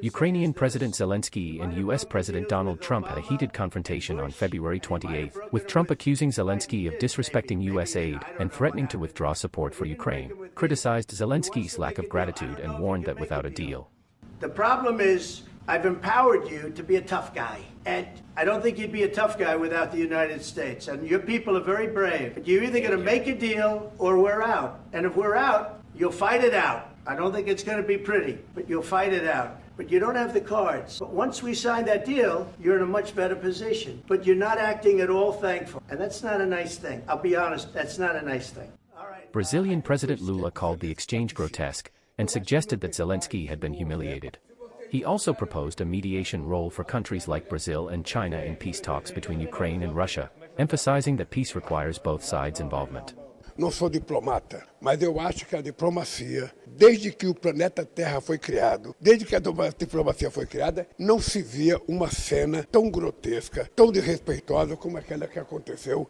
Ukrainian President Zelensky and U.S. President Donald Trump had a heated confrontation on February 28, with Trump accusing Zelensky of disrespecting U.S. aid and threatening to withdraw support for Ukraine, criticized Zelenskyy's lack of gratitude and warned that without a deal. The problem is, I've empowered you to be a tough guy. And I don't think you'd be a tough guy without the United States. And your people are very brave. But you're either going to make a deal or we're out. And if we're out, you'll fight it out. I don't think it's going to be pretty, but you'll fight it out. But you don't have the cards. But once we sign that deal, you're in a much better position. But you're not acting at all thankful. And that's not a nice thing. I'll be honest, that's not a nice thing. Brazilian President Lula called the exchange grotesque and suggested that Zelensky had been humiliated. He also proposed a mediation role for countries like Brazil and China in peace talks between Ukraine and Russia, emphasizing that peace requires both sides' involvement. Não sou diplomata, mas eu acho que a diplomacia, desde que o planeta Terra foi criado, desde que a diplomacia foi criada, não se via uma cena tão grotesca, tão desrespeitosa como aquela que aconteceu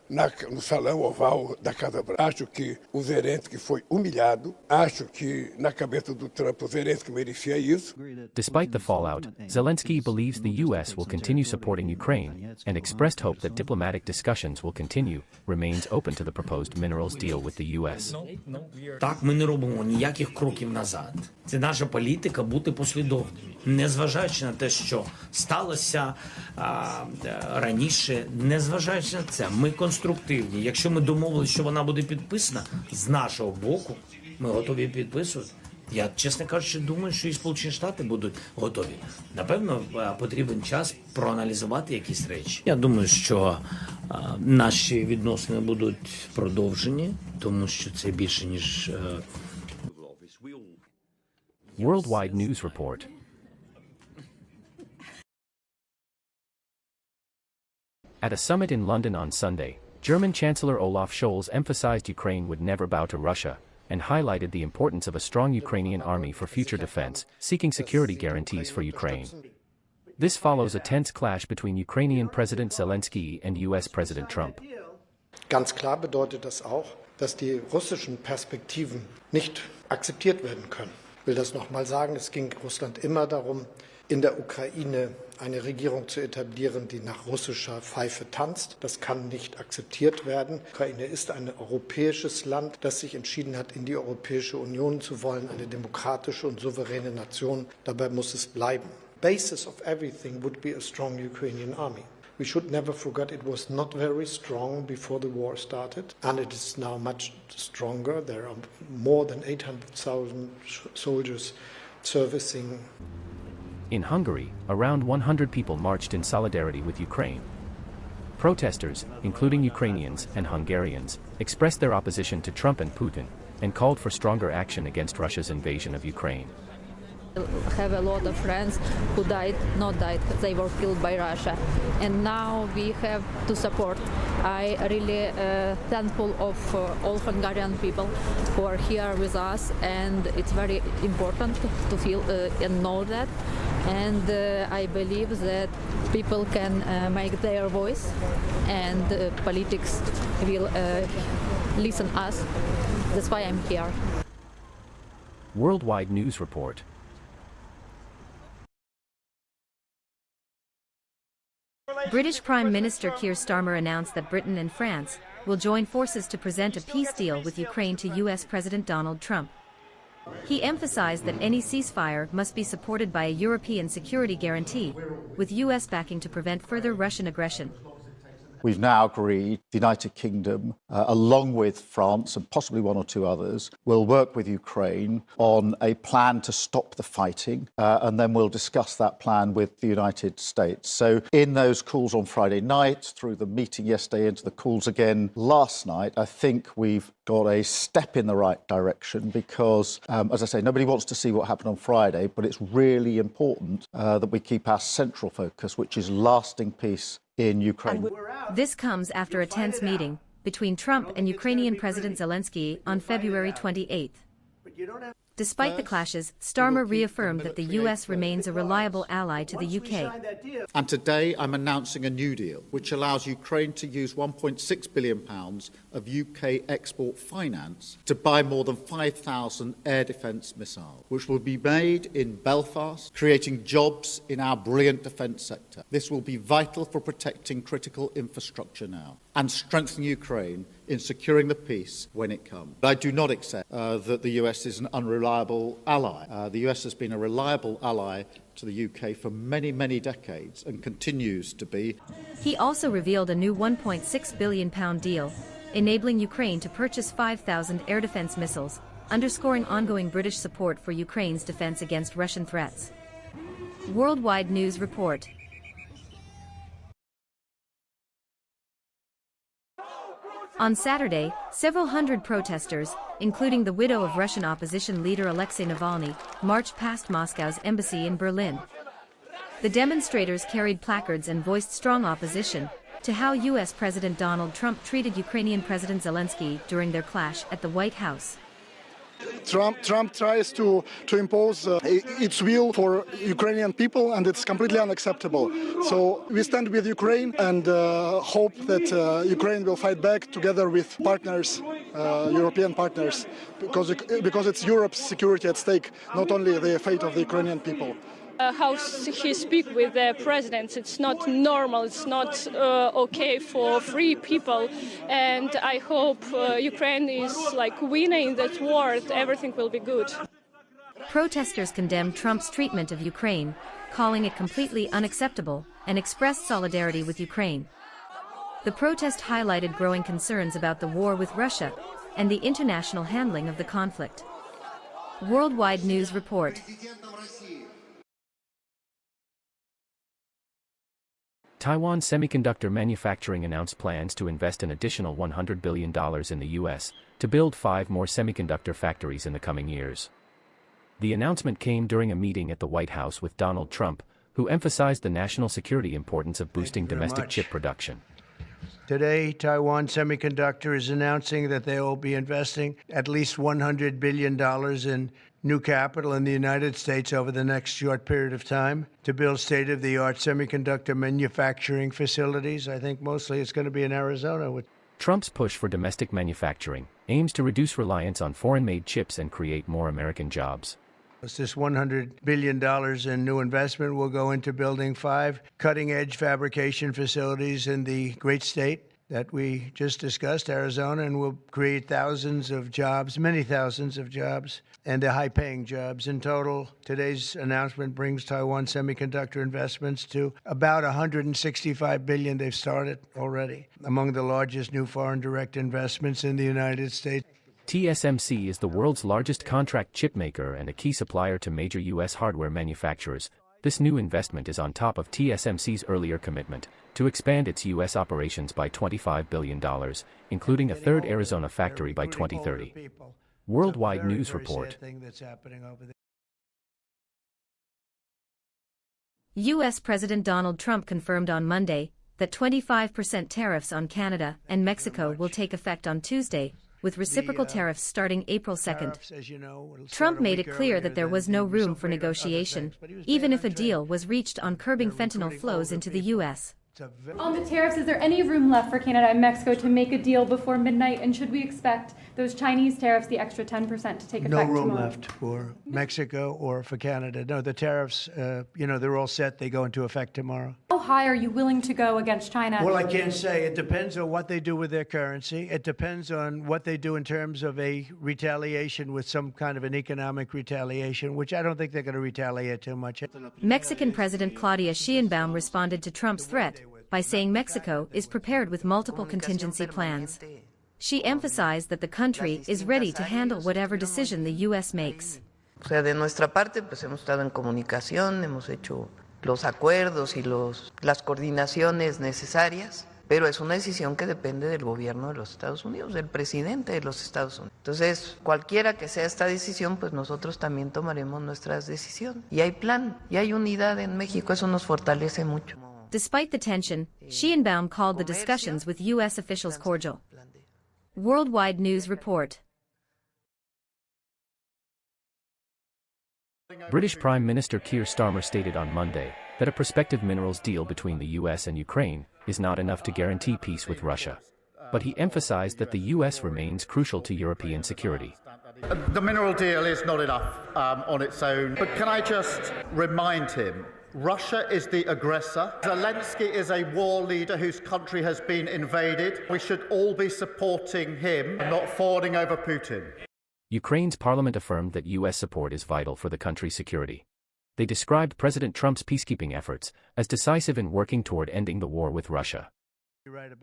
no salão oval da Casa Branca. Acho que o Zelenskiy foi humilhado, acho que na cabeça do Trump o Zelenskiy merecia isso. Despite the fallout, Zelensky believes the U.S. will continue supporting Ukraine and expressed hope that diplomatic discussions will continue, remains open to the proposed minerals deal with the U.S. Так, ми не робимо ніяких кроків назад. Це наша політика бути послідовною. Незважаючи на те, що сталося раніше, незважаючи на це, ми конструктивні. Якщо ми домовилися, що вона буде підписана, з нашого боку, ми готові підписувати. Я, чесно кажучи, думаю, що і Сполучені Штати будуть готові. Напевно, потрібен час проаналізувати якісь речі. Я думаю, що наші відносини будуть продовжені, тому що це більше, ніж... Worldwide News Report. At a summit in London on Sunday, German Chancellor Olaf Scholz emphasized Ukraine would never bow to Russia, and highlighted the importance of a strong Ukrainian army for future defense, seeking security guarantees for Ukraine. This follows a tense clash between Ukrainian President Zelensky and U.S. President Trump. Ganz klar bedeutet das auch, dass die russischen Perspektiven nicht akzeptiert werden können. Ich will das noch mal sagen, es ging Russland immer darum, in der Ukraine eine Regierung zu etablieren, die nach russischer Pfeife tanzt. Das kann nicht akzeptiert werden. Die Ukraine ist ein europäisches Land, das sich entschieden hat, in die Europäische Union zu wollen, eine demokratische und souveräne Nation. Dabei muss es bleiben. Basis of everything would be a strong Ukrainian army. We should never forget it was not very strong before the war started, and it is now much stronger. There are more than 800,000 soldiers servicing. In Hungary, around 100 people marched in solidarity with Ukraine. Protesters, including Ukrainians and Hungarians, expressed their opposition to Trump and Putin, and called for stronger action against Russia's invasion of Ukraine. I have a lot of friends who not died, they were killed by Russia. And now we have to support. I really thankful of all Hungarian people who are here with us, and it's very important to feel and know that. And I believe that people can make their voice, and politics will listen us. That's why I'm here. Worldwide News Report. British Prime Minister Keir Starmer announced that Britain and France will join forces to present a peace deal with Ukraine to U.S. President Donald Trump. He emphasized that any ceasefire must be supported by a European security guarantee, with U.S. backing to prevent further Russian aggression. We've now agreed the United Kingdom, along with France and possibly one or two others, will work with Ukraine on a plan to stop the fighting, and then we'll discuss that plan with the United States. So in those calls on Friday night, through the meeting yesterday, into the calls again last night, I think we've got a step in the right direction because, as I say, nobody wants to see what happened on Friday, but it's really important that we keep our central focus, which is lasting peace in Ukraine. This comes after a tense meeting between Trump and Ukrainian President Zelensky on February 28th. Despite the clashes, Starmer reaffirmed that the U.S. remains a reliable ally to the UK. And today I'm announcing a new deal which allows Ukraine to use £1.6 billion of UK export finance to buy more than 5,000 air defence missiles, which will be made in Belfast, creating jobs in our brilliant defence sector. This will be vital for protecting critical infrastructure now and strengthen Ukraine in securing the peace when it comes. But I do not accept that the US is an unreliable ally. The US has been a reliable ally to the UK for many, many decades and continues to be. He also revealed a new £1.6 billion deal, enabling Ukraine to purchase 5,000 air defence missiles, underscoring ongoing British support for Ukraine's defence against Russian threats. Worldwide News Report. On Saturday, several hundred protesters, including the widow of Russian opposition leader Alexei Navalny, marched past Moscow's embassy in Berlin. The demonstrators carried placards and voiced strong opposition to how U.S. President Donald Trump treated Ukrainian President Zelenskiy during their clash at the White House. Trump tries to impose its will for Ukrainian people, and it's completely unacceptable. So we stand with Ukraine and hope that Ukraine will fight back together with partners, European partners, because it's Europe's security at stake, not only the fate of the Ukrainian people. How he speaks with the presidents, it's not normal, it's not okay for free people, and I hope Ukraine is like winning that war, everything will be good. Protesters condemned Trump's treatment of Ukraine, calling it completely unacceptable, and expressed solidarity with Ukraine. The protest highlighted growing concerns about the war with Russia and the international handling of the conflict. Worldwide News Report. Taiwan Semiconductor Manufacturing announced plans to invest an additional $100 billion in the U.S. to build 5 more semiconductor factories in the coming years. The announcement came during a meeting at the White House with Donald Trump, who emphasized the national security importance of boosting domestic chip production. Today, Taiwan Semiconductor is announcing that they will be investing at least $100 billion in new capital in the United States over the next short period of time to build state-of-the-art semiconductor manufacturing facilities. I think mostly it's going to be in Arizona. Trump's push for domestic manufacturing aims to reduce reliance on foreign-made chips and create more American jobs. This $100 billion in new investment will go into building 5 cutting-edge fabrication facilities in the great state that we just discussed, Arizona, and will create thousands of jobs, many thousands of jobs, and they're high-paying jobs. In total, today's announcement brings Taiwan Semiconductor investments to about $165 billion they've started already, among the largest new foreign direct investments in the United States. TSMC is the world's largest contract chip maker and a key supplier to major U.S. hardware manufacturers. This new investment is on top of TSMC's earlier commitment to expand its U.S. operations by $25 billion, including a 3rd Arizona factory by 2030. Worldwide News Report. U.S. President Donald Trump confirmed on Monday that 25% tariffs on Canada and Mexico will take effect on Tuesday, with reciprocal tariffs starting April 2nd. Trump made it clear that there was no room for negotiation, even if a deal was reached on curbing fentanyl flows into the U.S. On the tariffs, is there any room left for Canada and Mexico to make a deal before midnight? And should we expect those Chinese tariffs, the extra 10%, to take effect tomorrow? No room left for Mexico or for Canada. No, the tariffs, they're all set. They go into effect tomorrow. How high are you willing to go against China? Well, I can't say. It depends on what they do with their currency. It depends on what they do in terms of a retaliation with some kind of an economic retaliation, which I don't think they're going to retaliate too much. Mexican President Claudia Sheinbaum responded to Trump's threat by saying Mexico is prepared with multiple contingency plans. She emphasized that the country is ready to handle whatever decision the U.S. makes. O sea, de nuestra parte, pues hemos estado en comunicación, hemos hecho los acuerdos y las coordinaciones necesarias, pero es una decisión que depende del gobierno de los Estados Unidos, del presidente de los Estados Unidos. Entonces, cualquiera que sea esta decisión, pues nosotros también tomaremos nuestras decisiones. Y hay plan, y hay unidad en México, eso nos fortalece mucho. Despite the tension, Sheinbaum called the discussions with U.S. officials cordial. Worldwide News Report. British Prime Minister Keir Starmer stated on Monday that a prospective minerals deal between the US and Ukraine is not enough to guarantee peace with Russia. But he emphasized that the US remains crucial to European security. The mineral deal is not enough on its own, but can I just remind him, Russia is the aggressor. Zelensky is a war leader whose country has been invaded. We should all be supporting him, not fawning over Putin. Ukraine's parliament affirmed that US support is vital for the country's security. They described President Trump's peacekeeping efforts as decisive in working toward ending the war with Russia.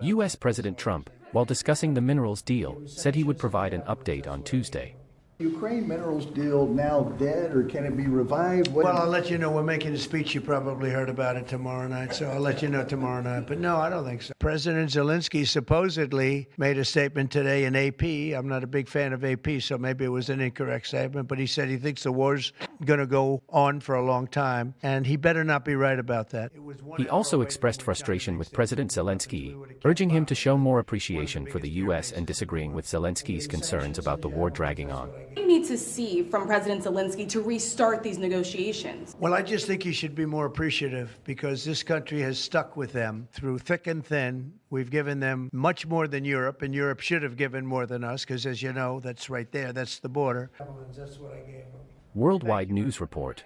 US President Trump, while discussing the minerals deal, said he would provide an update on Tuesday. Ukraine minerals deal now dead, or can it be revived? Well, I'll let you know. We're making a speech. You probably heard about it tomorrow night, so I'll let you know tomorrow night. But no, I don't think so. President Zelensky supposedly made a statement today in AP. I'm not a big fan of AP, so maybe it was an incorrect statement, but he said he thinks the war's going to go on for a long time, and he better not be right about that. He also expressed frustration with President Zelensky, urging him to show more appreciation for the US and disagreeing with Zelenskyy's concerns about the war dragging on. What do you need to see from President Zelensky to restart these negotiations? Well, I just think he should be more appreciative, because this country has stuck with them through thick and thin. We've given them much more than Europe, and Europe should have given more than us, because as you know, that's right there, that's the border. That's what I gave them. Worldwide News Report.